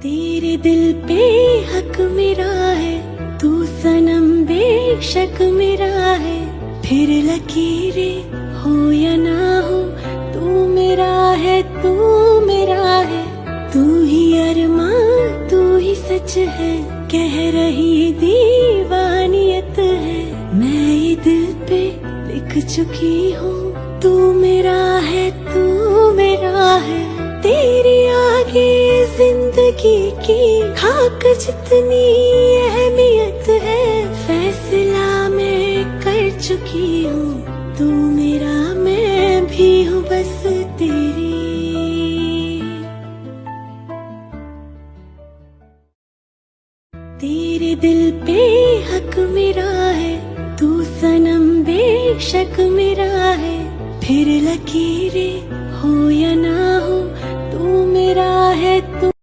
तेरे दिल पे हक मेरा है, तू सनम बेशक मेरा है। फिर लकीरें हो या ना हो, तू मेरा है, तू मेरा है। तू ही अरमान, तू ही सच है, कह रही दीवानियत है। मैं ये दिल पे लिख चुकी हूँ, तू मेरा है, तू मेरा है। तेरे आगे जिंदगी की खाक जितनी अहमियत है, फैसला मैं कर चुकी हूँ। तू मेरा, मैं भी हूँ बस तेरी। तेरे दिल पे हक मेरा है, तू सनम बेशक मेरा है। फिर लकीरें हो या ना हो, तू मेरा है, तू